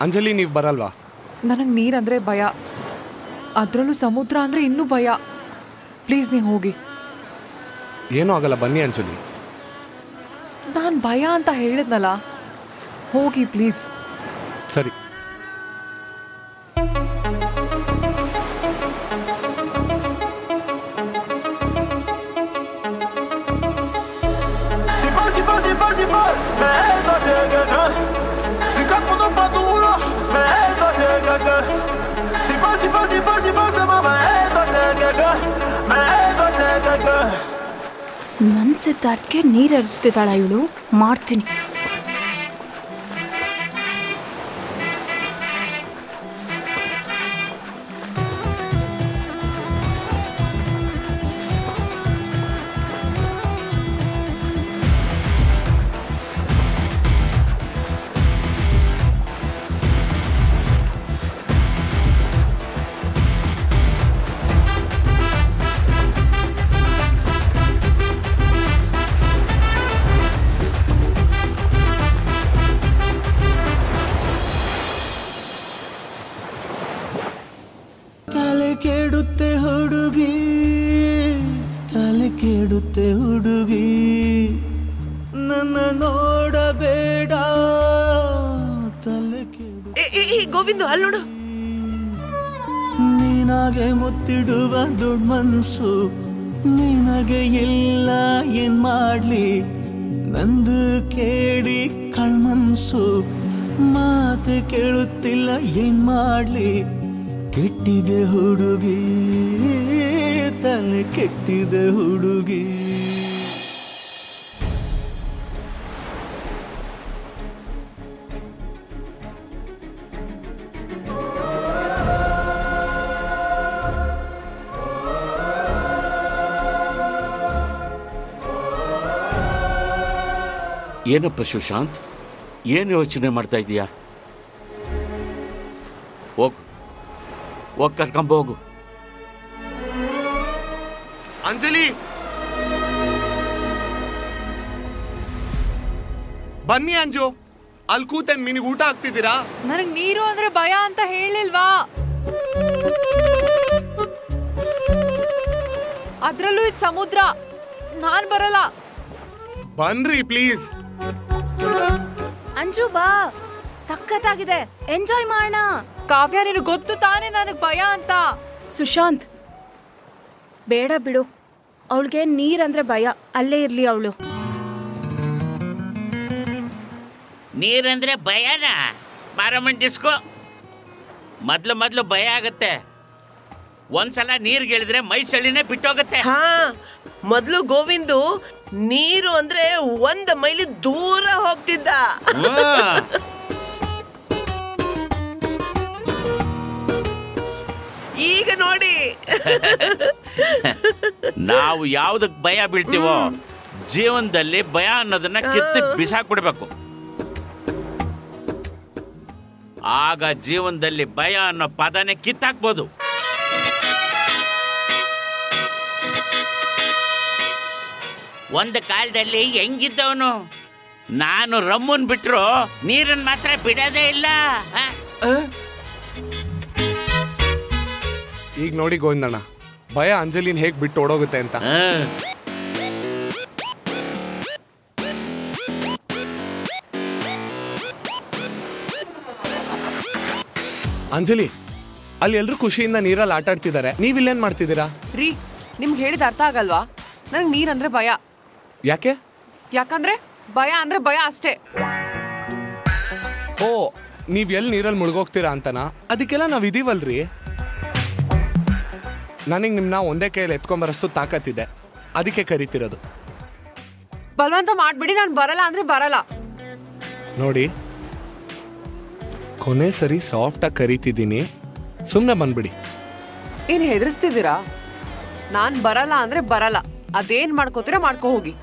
ಅಂಜಲಿ ನೀವು ಬರಲ್ವಾ? ನನಗೆ ನೀರಂದರೆ ಭಯ, ಅದರಲ್ಲೂ ಸಮುದ್ರ ಅಂದರೆ ಇನ್ನೂ ಭಯ. ಪ್ಲೀಸ್ ನೀವು ಹೋಗಿ. ಏನೂ ಆಗಲ್ಲ, ಬನ್ನಿ ಅಂಜಲಿ. ನಾನು ಭಯ ಅಂತ ಹೇಳಿದ್ನಲ್ಲ, ಹೋಗಿ ಪ್ಲೀಸ್. ಸರಿ. ನನ್ನ ಸಿದ್ಧಾರ್ಥ್ಗೆ ನೀರು ಹರಿಸ್ತಿದ್ದಾಳ ಇವಳು. ಮಾಡ್ತೀನಿ. ಹುಡುಗಿ ನನ್ನ ನೋಡಬೇಡ ತಲೆ ಕೆಡು. ಗೋವಿಂದ ಅಲ್ಲೋಡು. ನಿನಗೆ ಮುತ್ತಿಡುವ ದೊಡ್ಡ ಮನಸ್ಸು ನಿನಗೆ ಇಲ್ಲ, ಏನ್ ಮಾಡ್ಲಿ ನಂದು ಕೇಳಿ ಕಳ್ಮನ್ಸು. ಮಾತು ಕೇಳುತ್ತಿಲ್ಲ, ಏನ್ ಮಾಡ್ಲಿ ಕೆಟ್ಟಿದೆ ಹುಡುಗಿ, ತಲೆ ಕೆಟ್ಟಿದೆ ಹುಡುಗಿ. ಏನಪ್ಪ ಸುಶಾಂತ್, ಏನು ಯೋಚನೆ ಮಾಡ್ತಾ ಇದೀಯಾ? ಹೋಗು, ಹೋಗಿ ಕರ್ಕೊಂಬ ಹೋಗು. ಅಂಜಲಿ ಬನ್ನಿ. ಅಂಜು ಅಲ್ಲಿ ಕೂತೇನ್, ನಿನಗೆ ಊಟ ಹಾಕ್ತಿದ್ದೀರಾ? ನನಗೆ ನೀರು ಅಂದ್ರೆ ಭಯ ಅಂತ ಹೇಳಿಲ್ವಾ? ಅದ್ರಲ್ಲೂ ಇದು ಸಮುದ್ರ, ನಾನ್ ಬರಲ್ಲ. ಬನ್ರಿ ಪ್ಲೀಸ್. ಅಂಜು ಬಾ, ಸಖತ್ತಾಗಿದೆ, ಎಂಜಾಯ್ ಮಾಡೋಣ. ಕಾವ್ಯ, ನಿನಗೆ ಗೊತ್ತು ತಾನೇ ನನಗೆ ಭಯ ಅಂತ. ಸುಶಾಂತ್ ಬೇಡ ಬಿಡು, ಅವಳಿಗೆ ನೀರಂದ್ರೆ ಭಯ, ಅಲ್ಲೇ ಇರ್ಲಿ ಅವಳು. ನೀರಂದ್ರೆ ಭಯನಾ? ಮಾರಮ್ಮನ್ ಡಿಸ್ಕೋ. ಮೊದ್ಲು ಭಯ ಆಗತ್ತೆ, ಒಂದ್ಸಲ ನೀರ್ಗಿಳಿದ್ರೆ ಮೈ ಚಳಿನೇ ಬಿಟ್ಟೋಗತ್ತೆ. ಹಾ, ಮೊದ್ಲು ಗೋವಿಂದು ನೀರು ಅಂದ್ರೆ 1 ಮೈಲಿ ದೂರ ಹೋಗ್ತಿದ್ದ. ಈಗ ನೋಡಿ, ನಾವು ಯಾವ್ದಕ್ ಭಯ ಬೀಳ್ತೀವೋ ಜೀವನದಲ್ಲಿ ಭಯ ಅನ್ನೋದನ್ನ ಕಿತ್ತು ಬಿಸಾಕ್ಬಿಡ್ಬೇಕು. ಆಗ ಜೀವನದಲ್ಲಿ ಭಯ ಅನ್ನೋ ಪದನೇ ಕಿತ್ತಾಕ್ಬೋದು. ಒಂದು ಕಾಲದಲ್ಲಿ ಹೆಂಗಿದ್ದವನು, ನಾನು ರಮ್ಮನ್ ಬಿಟ್ರು ನೀರನ್ನು ಮಾತ್ರ ಬಿಡೋದೇ ಇಲ್ಲ. ಈಗ ನೋಡಿ ಗೋವಿಂದಣ್ಣ, ಭಯ ಅಂಜಲಿನ್ ಹೇಗ್ ಬಿಟ್ಟು ಓಡೋಗುತ್ತೆ ಅಂತ. ಅಂಜಲಿ, ಅಲ್ಲಿ ಎಲ್ರು ಖುಷಿಯಿಂದ ನೀರಲ್ಲಿ ಆಟ ಆಡ್ತಿದ್ದಾರೆ, ನೀವ್ ಇಲ್ಲೇನ್ ಮಾಡ್ತಿದ್ದೀರಾ? ರೀ, ನಿಮ್ಗೆ ಹೇಳಿದ ಅರ್ಥ ಆಗಲ್ವಾ? ನನಗೆ ನೀರಂದ್ರೆ ಭಯ. ಯಾಕೆ? ಯಾಕಂದ್ರೆ ಭಯ ಅಂದ್ರೆ ಭಯ ಅಷ್ಟೇ. ಓ, ನೀವ್ ಎಲ್ಲಿ ನೀರಲ್ಲಿ ಮುಳುಗೋಗ್ತೀರಾ ಅಂತನಾ? ಅದಕ್ಕೆಲ್ಲ ನಾವ್ ಇದೀವಲ್ರಿ. ನನಗೆ ನಿಮ್ನ ಒಂದೇ ಕೈಯಲ್ಲಿ ಎತ್ಕೊಂಬರಷ್ಟು ತಾಕತ್ತಿದೆ, ಅದಕ್ಕೆ ಕರಿತಿರೋದು. ಬಲವಂತ ಮಾಡ್ಬಿಡಿ, ನಾನು ಬರಲ್ಲ ಅಂದ್ರೆ ಬರಲ್ಲ. ನೋಡಿ, ಕೊನೆ ಸರಿ ಸಾಫ್ಟಾಗಿ ಕರಿತಿದ್ದೀನಿ, ಸುಮ್ಮನೆ ಬಂದ್ಬಿಡಿ. ಏನು ಹೆದರ್ಸ್ತಿದ್ದೀರಾ? ನಾನು ಬರಲ್ಲ ಅಂದ್ರೆ ಬರಲ್ಲ, ಅದೇನ್ ಮಾಡ್ಕೋತೀರಾ ಮಾಡ್ಕೋ ಹೋಗಿ.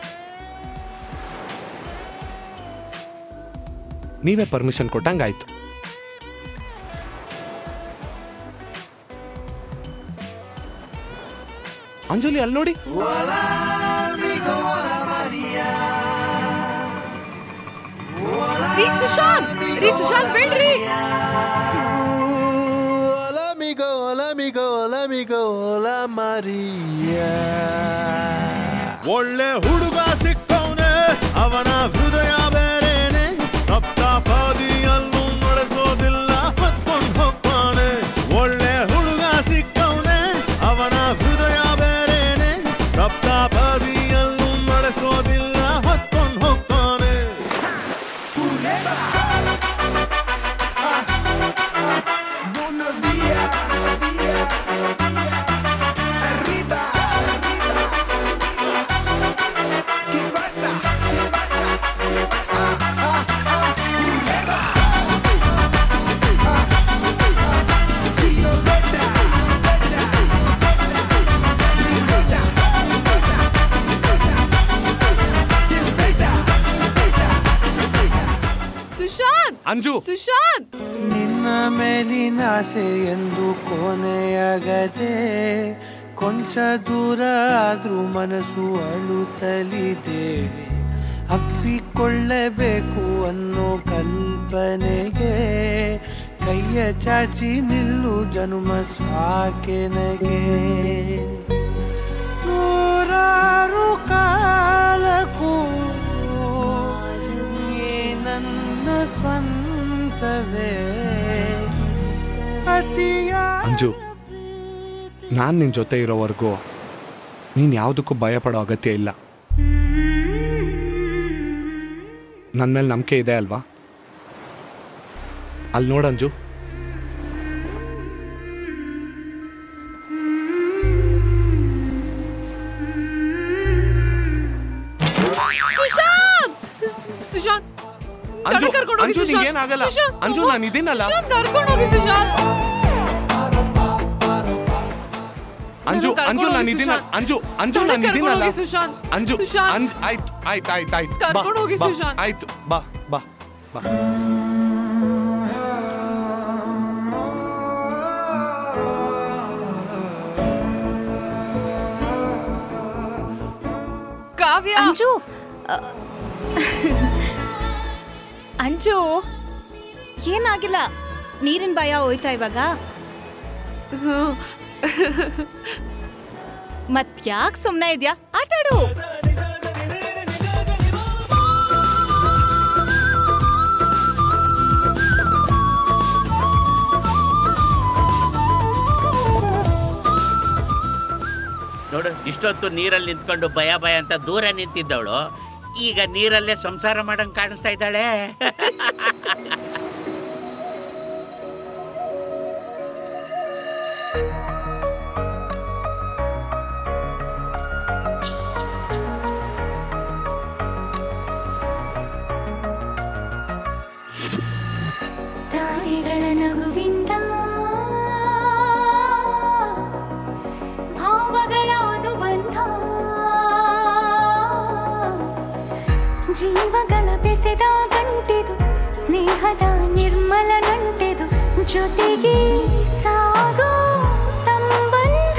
ನೀವೇ ಪರ್ಮಿಷನ್ ಕೊಟ್ಟಂಗಾಯ್ತು. ಅಂಜಲಿ, ಅಲ್ಲಿ ನೋಡಿ. ರೀ ಸುಶಾಂತ್, ಬಿಡ್ರಿ. ಲಮಿಗೋಲ ಮರಿಯ ಒಳ್ಳೆ ಹುಡುಗ ಸಿಕ್ಕವನೆ ಅವನ ಹೃದಯ ಬೇರೇನೆ ಸಪ್ತಾಪದಿಯಲ್ಲೂ ನಡೆಸೋದಿಲ್ಲ ಹೊತ್ಕೊಂಡು ಹೋಗ್ತಾನೆ ಒಳ್ಳೆ ಹುಡುಗ ಸಿಕ್ಕವನೆ ಅವನ ಹೃದಯ ಬೇರೇನೆ ಸಪ್ತಾಪದಿಯಲ್ಲೂ ನಡೆಸೋದಿಲ್ಲ ಹೊತ್ಕೊಂಡು ಹೋಗ್ತಾನೆ ಅಂಜು ಸುಶಾಂತ್ ನಿನ್ನ ಮೇಲಿನ ಆಸೆ ಎಂದು ಕೊನೆಯಾಗದೆ ಕೊಂಚ ದೂರ ಆದ್ರೂ ಮನಸ್ಸು ಅಳುತ್ತಲಿದೆ ಅಪ್ಪಿಕೊಳ್ಳಬೇಕು ಅನ್ನೋ ಕಲ್ಪನೆಗೆ ಕೈಯ ಚಾಚಿ ನಿಲ್ಲು ಜನುಮ ಸಾಕೆನಗೆ ನೂರಾರು ಕಾಲಕ್ಕೂ ನನ್ನ ಸ್ವಂತವೇ ಅಂಜು ನಾನು ನಿನ್ನ ಜೊತೆ ಇರೋವರೆಗೂ ನೀನು ಯಾವುದಕ್ಕೂ ಭಯ ಪಡೋ ಅಗತ್ಯ ಇಲ್ಲ ನನ್ನ ಮೇಲೆ ನಂಬಿಕೆ ಇದೆ ಅಲ್ವಾ ಅಲ್ಲಿ ನೋಡಂಜು ಸುಶಾಂತ್ ಅಂಜು ಅಂಜು ನಿಂಗೇನಾಗಲ್ಲ ಅಂಜು ನಾನು ಇದೀನಲ್ಲ ಅಂಜು ಅಂಜು ನಾನು ಇದೀನ ಅಂಜು ಅಂಜು ನಾನು ಇದೀನಲ್ಲ ಅಂಜು ಆಯ್ತು ಆಯ್ತು ಆಯ್ತು ಆಯ್ತು ಆಯ್ತು ಬಾ ಬಾ ಬಾ ಕಾವ್ಯ ಅಂಜು ಅಂಜು ಏನಾಗಿಲ್ಲ ನೀರಿನ ಭಯ ಹೋಯ್ತಾ ಇವಾಗ ಮತ್ಯಾಕ್ ಸುಮ್ನೆ ಇದ್ಯಾ ಆಟಾಡು ನೋಡು ಇಷ್ಟೊತ್ತು ನೀರಲ್ಲಿ ನಿಂತ್ಕೊಂಡು ಭಯ ಭಯ ಅಂತ ದೂರ ನಿಂತಿದ್ದವಳು ಈಗ ನೀರಲ್ಲೇ ಸಂಸಾರ ಮಾಡಂಗ್ ಕಾಣಿಸ್ತಾ ಇದ್ದಾಳೆ ತಾಯಿಗಳ ನಗುವಿಂದ ಭಾವಗಳ ಅನುಬಂಧ ಜೀವಗಳ ಬೆಸೆದ ಗಂಟೆದು ಸ್ನೇಹದ ನಿರ್ಮಲ ನಂಟೆದು ಜೊತೆಗೆ ಸಾಗೋ ಸಂಬಂಧ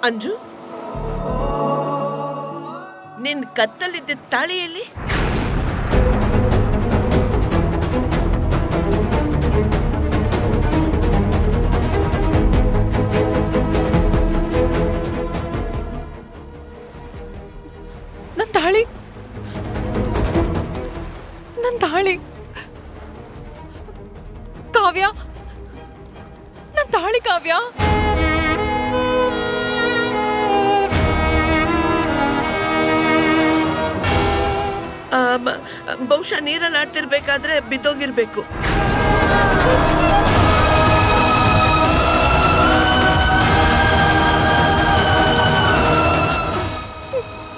ಅಂಜು ನಿನ್ ಕತ್ತಲಿದ್ದ ತಾಳಿಯಲ್ಲಿ ನನ್ ತಾಳಿ ಕಾವ್ಯ ನನ್ ತಾಳಿ ಕಾವ್ಯ ಬಹುಶಃ ನೀರಲ್ಲಿ ಆಡ್ತಿರ್ಬೇಕಾದ್ರೆ ಬಿದ್ದೋಗಿರ್ಬೇಕು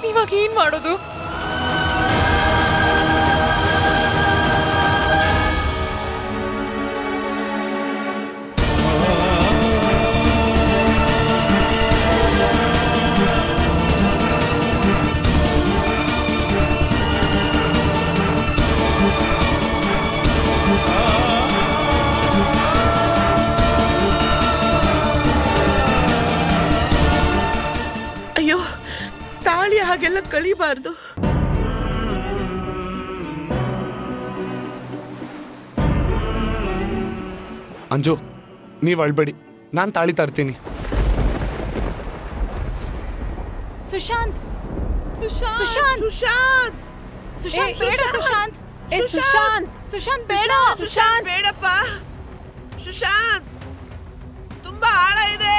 ಇವಾಗ ಏನ್ ಮಾಡೋದು ಕಳಿಬಾರ್ದು. ಅಂಜು, ನೀವ್ ಅಳ್ಬೇಡಿ, ನಾನ್ ತಾಳಿ ತರ್ತೀನಿ. ಸುಶಾಂತ್ ಸುಶಾಂತ್ ಸುಶಾಂತ್ ಸುಶಾಂತ್ ಬೇಡ ಸುಶಾಂತ್ ಸುಶಾಂತ್ ಸುಶಾಂತ್ ಬೇಡ ಸುಶಾಂತ್ ಬೇಡಪ್ಪ. ಸುಶಾಂತ್ ತುಂಬಾ ಆಳ ಇದೆ.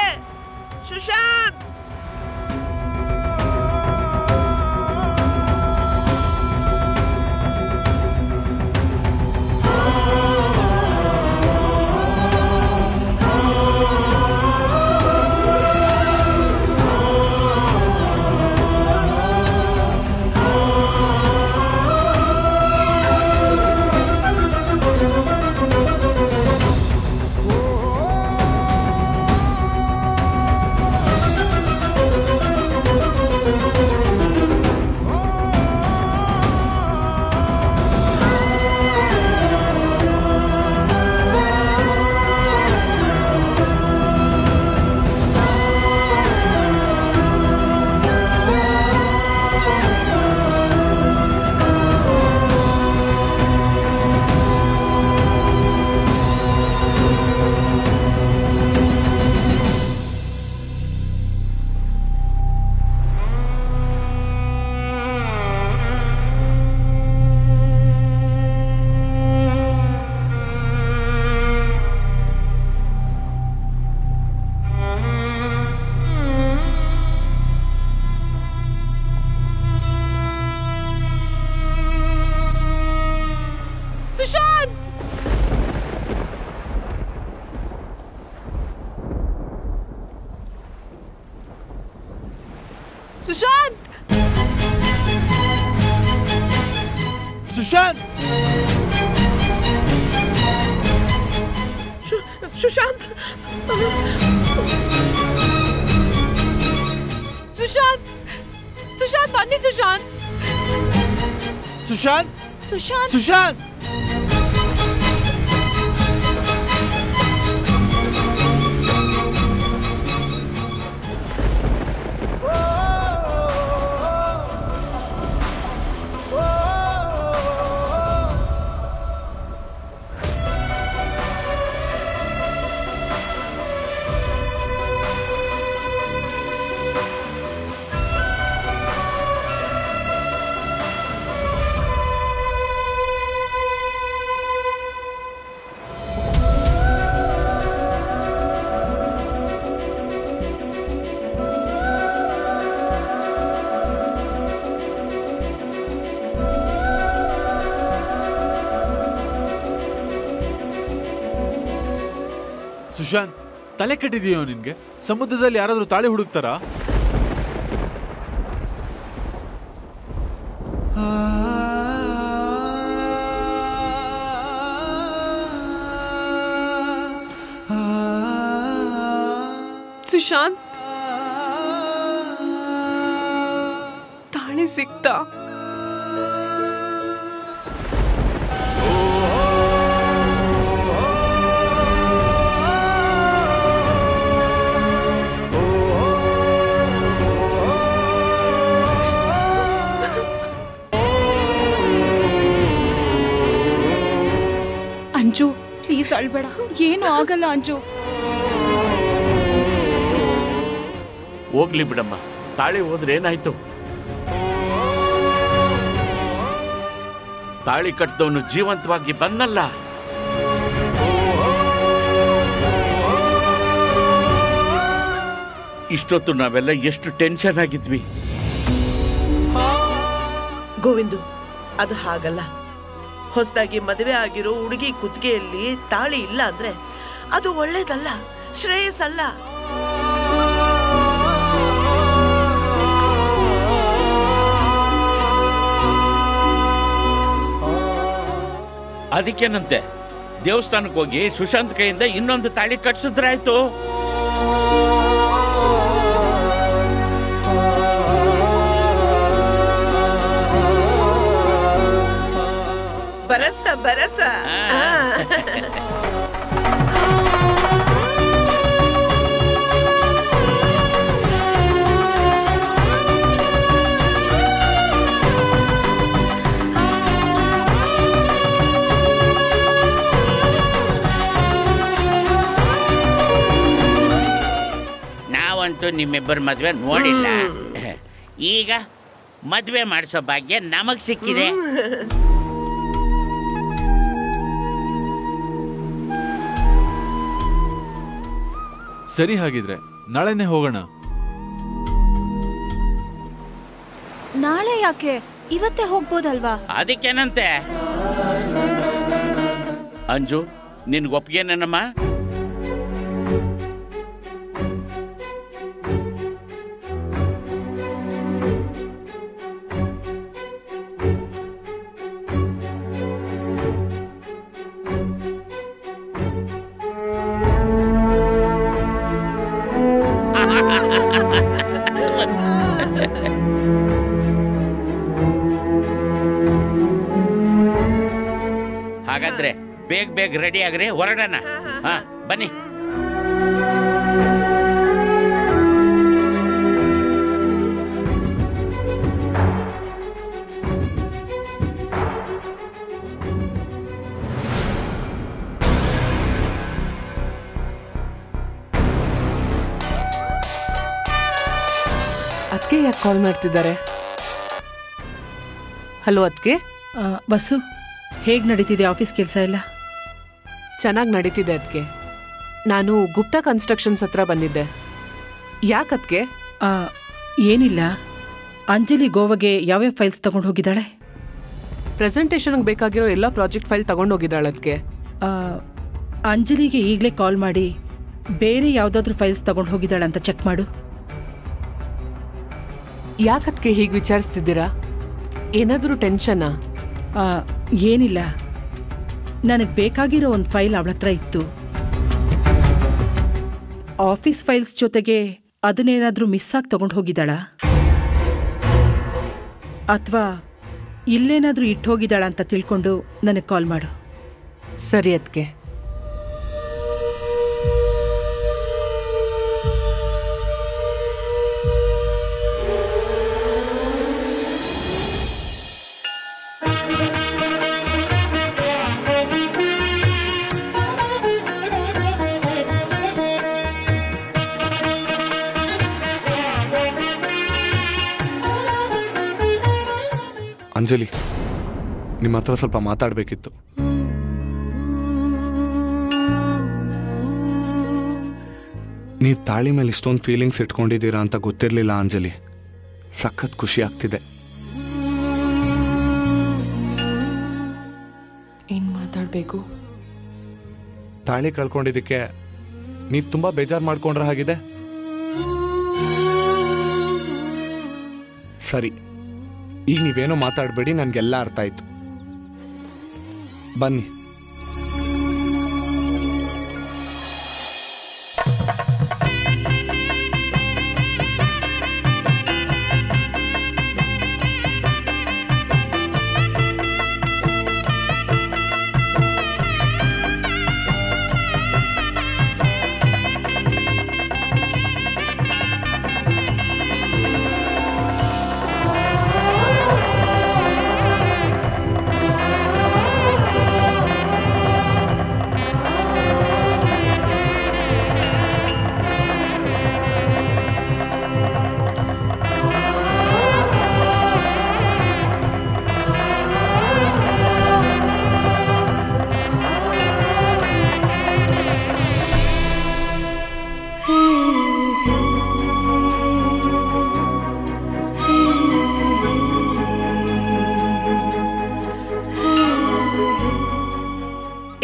ಸುಶಾಂತ್ ಸುಶಾಂತ್ ಸುಶಾಂತ್ ಸುಶಾಂತ್ ಸುಶಾಂತ್ ಸುಶಾಂತ್ ಬನ್ನಿ ಸುಶಾಂತ್ ಸುಶಾಂತ್ ಸುಶಾಂತ್ ಸುಶಾಂತ್ ಸುಶಾಂತ್, ತಲೆ ಕೆಟ್ಟಿದೆಯೋ ನಿನ್ಗೆ? ಸಮುದ್ರದಲ್ಲಿ ಯಾರಾದ್ರೂ ತಾಳಿ ಹುಡುಕ್ತಾರಾ? ಸುಶಾಂತ್ ತಾಳಿ ಸಿಕ್ತಾ? ಅಂಜು ಪ್ಲೀಸ್ ಅಳ್ಬೇಡ, ಏನು ಆಗಲ್ಲ ಅಂಜು. ಹೋಗ್ಲಿ ಬಿಡಮ್ಮ, ತಾಳಿ ಹೋದ್ರೆ ಏನಾಯ್ತು? ತಾಳಿ ಕಟ್ಟಿದವನು ಜೀವಂತವಾಗಿ ಬಂದಲ್ಲ. ಇಷ್ಟೊತ್ತು ನಾವೆಲ್ಲ ಎಷ್ಟು ಟೆನ್ಷನ್ ಆಗಿದ್ವಿ. ಗೋವಿಂದು, ಅದು ಹಾಗಲ್ಲ. ಹೊಸದಾಗಿ ಮದುವೆ ಆಗಿರೋ ಹುಡುಗಿ ಕುತ್ತಿಗೆಯಲ್ಲಿ ತಾಳಿ ಇಲ್ಲ ಅಂದ್ರೆ ಅದು ಒಳ್ಳೇದಲ್ಲ, ಶ್ರೇಯಸ್ಸಲ್ಲ. ಅದಕ್ಕೇನಂತೆ, ದೇವಸ್ಥಾನಕ್ಕೆ ಹೋಗಿ ಸುಶಾಂತ್ ಕೈಯಿಂದ ಇನ್ನೊಂದು ತಾಳಿ ಕಟ್ಸಿದ್ರಾಯ್ತು. ಬರಸ ಬರಸ. ನಾನಂತೂ ನಿಮ್ಮಿಬ್ಬರ ಮದುವೆ ನೋಡಿಲ್ಲ. ಈಗ ಮದುವೆ ಮಾಡಿಸೋ ಭಾಗ್ಯ ನಮಗೆ ಸಿಕ್ಕಿದೆ. ಸರಿ, ಹಾಗಿದ್ರೆ ನಾಳೆನೆ ಹೋಗೋಣ. ನಾಳೆ ಯಾಕೆ? ಇವತ್ತೇ ಹೋಗ್ಬೋದಲ್ವಾ? ಅದಕ್ಕೇನಂತೆ? ಅಂಜು, ನಿನ್ಗೆ ಒಪ್ಪಿಗೆನೇನಮ್ಮ? ಹಾಗಾದ್ರೆ ಬೇಗ ಬೇಗ ರೆಡಿ ಆಗ್ರಿ, ಹೊರಡೋಣ. ಹಾ, ಬನ್ನಿ. ಅದಕ್ಕೆ ಯಾಕೆ ಕಾಲ್ ಮಾಡ್ತಿದ್ದಾರೆ? ಹಲೋ ಅದಕ್ಕೆ. ಬಸ್ಸು, ಹೇಗೆ ನಡೀತಿದೆ ಆಫೀಸ್ ಕೆಲಸ ಎಲ್ಲ? ಚೆನ್ನಾಗಿ ನಡೀತಿದೆ ಅದಕ್ಕೆ. ನಾನು ಗುಪ್ತಾ ಕನ್ಸ್ಟ್ರಕ್ಷನ್ಸ್ ಹತ್ರ ಬಂದಿದ್ದೆ. ಯಾಕದಕ್ಕೆ? ಏನಿಲ್ಲ, ಅಂಜಲಿ ಗೋವಾಗೆ ಯಾವ್ಯಾವ ಫೈಲ್ಸ್ ತಗೊಂಡು ಹೋಗಿದ್ದಾಳೆ? ಪ್ರೆಸೆಂಟೇಷನ್ಗೆ ಬೇಕಾಗಿರೋ ಎಲ್ಲ ಪ್ರಾಜೆಕ್ಟ್ ಫೈಲ್ ತಗೊಂಡೋಗಿದ್ದಾಳೆ ಅದಕ್ಕೆ. ಅಂಜಲಿಗೆ ಈಗಲೇ ಕಾಲ್ ಮಾಡಿ ಬೇರೆ ಯಾವುದಾದ್ರೂ ಫೈಲ್ಸ್ ತಗೊಂಡು ಹೋಗಿದ್ದಾಳೆ ಅಂತ ಚೆಕ್ ಮಾಡು. ಯಾಕದಕ್ಕೆ ಹೀಗೆ ವಿಚಾರಿಸ್ತಿದ್ದೀರಾ? ಏನಾದರೂ ಟೆನ್ಷನಾ? ಏನಿಲ್ಲ, ನನಗೆ ಬೇಕಾಗಿರೋ ಒಂದು ಫೈಲ್ ಅವಳ ಹತ್ರ ಇತ್ತು. ಆಫೀಸ್ ಫೈಲ್ಸ್ ಜೊತೆಗೆ ಅದನ್ನೇನಾದರೂ ಮಿಸ್ ಆಗಿ ತಗೊಂಡು ಹೋಗಿದ್ದಾಳ ಅಥವಾ ಇಲ್ಲೇನಾದರೂ ಇಟ್ಟು ಹೋಗಿದ್ದಾಳ ಅಂತ ತಿಳ್ಕೊಂಡು ನನಗೆ ಕಾಲ್ ಮಾಡು. ಸರಿ ಅದಕ್ಕೆ. ಅಂಜಲಿ, ನಿಮ್ಮ ಹತ್ರ ಸ್ವಲ್ಪ ಮಾತಾಡಬೇಕಿತ್ತು. ನೀವು ತಾಳಿ ಮೇಲೆ ಇಷ್ಟೊಂದು ಫೀಲಿಂಗ್ಸ್ ಇಟ್ಕೊಂಡಿದ್ದೀರಾ ಅಂತ ಗೊತ್ತಿರಲಿಲ್ಲ ಅಂಜಲಿ. ಸಖತ್ ಖುಷಿ ಆಗ್ತಿದೆ. ಏನು ಮಾತಾಡಬೇಕು? ತಾಳಿ ಕಳ್ಕೊಂಡಿದ್ದಕ್ಕೆ ನೀವು ತುಂಬ ಬೇಜಾರು ಮಾಡ್ಕೊಂಡ್ರೆ ಹಾಗಿದೆ. ಸರಿ, ಈಗ ನೀವೇನೋ ಮಾತಾಡಬೇಡಿ, ನನಗೆಲ್ಲ ಅರ್ಥ ಆಯ್ತು. ಬನ್ನಿ.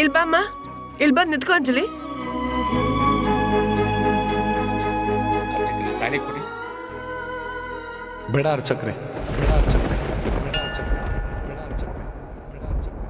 ಇಲ್ಬಮ್ಮ, ಇಲ್ಲಿ ಬಂದು ನಿಂತ್ಕೊ ಅಂಜಲಿ. ಬೇಡ ಅರ್ಚಕ್ರೆ, ಬೇಡ ಅರ್ಚಕ್ರೆ, ಬೇಡ ಅರ್ಚಕ್ರೆ, ಬೇಡ ಅರ್ಚಕ್ರೆ, ಬೇಡ ಅರ್ಚಕ್ರೆ.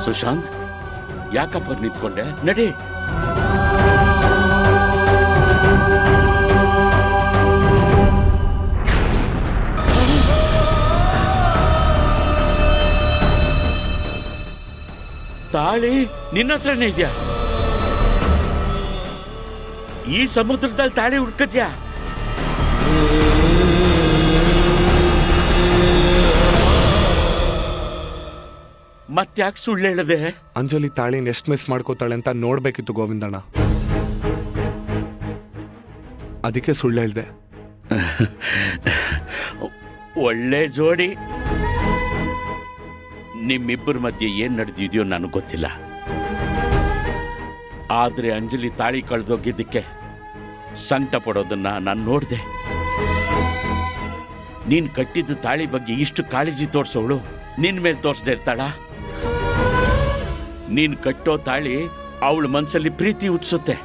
ಸುಶಾಂತ್, ಯಾಕಪ್ಪ ನಿಂತ್ಕೊಂಡೆ? ನಡಿ. ತಾಳಿ ನಿನ್ನ ಹತ್ರನೇ ಇದೆಯಾ? ಈ ಸಮುದ್ರದಲ್ಲಿ ತಾಳಿ ಹುಡ್ಕದ್ಯಾ? ಮತ್ತ್ಯಾಕೆ ಸುಳ್ಳು ಹೇಳದೆ? ಅಂಜಲಿ ತಾಳಿನ ಎಷ್ಟು ಮಿಸ್ ಮಾಡ್ಕೋತಾಳೆ ಅಂತ ನೋಡ್ಬೇಕಿತ್ತು ಗೋವಿಂದಣ್ಣ, ಅದಕ್ಕೆ ಸುಳ್ಳು ಹೇಳ್ದೆ. ಒಳ್ಳೆ ಜೋಡಿ. ನಿಮ್ಮಿಬ್ಬರ ಮಧ್ಯೆ ಏನ್ ನಡೆದಿದೆಯೋ ನನಗೆ ಗೊತ್ತಿಲ್ಲ. ಆದ್ರೆ ಅಂಜಲಿ ತಾಳಿ ಕಳೆದೋಗಿದ್ದಕ್ಕೆ ಸಂಕಟ ಪಡೋದನ್ನ ನಾನು ನೋಡಿದೆ. ನೀನ್ ಕಟ್ಟಿದ್ದು ತಾಳಿ ಬಗ್ಗೆ ಇಷ್ಟು ಕಾಳಜಿ ತೋರ್ಸೋಳು ನಿನ್ ಮೇಲೆ ತೋರಿಸದೇ ಇರ್ತಾಳ? ನೀನ್ ಕಟ್ಟೋ ತಾಳಿ ಅವಳ ಮನಸ್ಸಲ್ಲಿ ಪ್ರೀತಿ ಹುಟ್ಟಿಸುತ್ತೆ.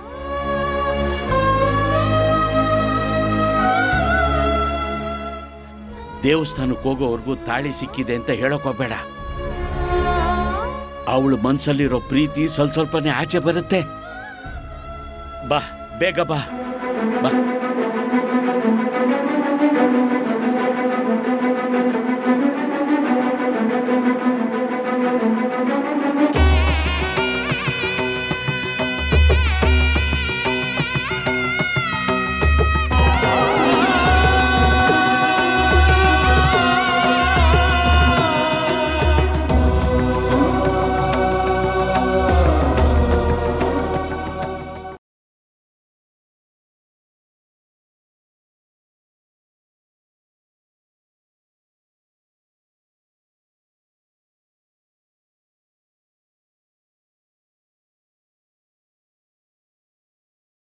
ದೇವಸ್ಥಾನಕ್ಕೆ ಹೋಗೋವರೆಗೂ ತಾಳಿ ಸಿಕ್ಕಿದೆ ಅಂತ ಹೇಳೋಕೋಬೇಡ. ಅವಳ ಮನಸ್ಸಲ್ಲಿರೋ ಪ್ರೀತಿ ಸ್ವಲ್ಪನೇ ಆಚೆ ಬರುತ್ತೆ. ಬಾ, ಬೇಗ ಬಾ.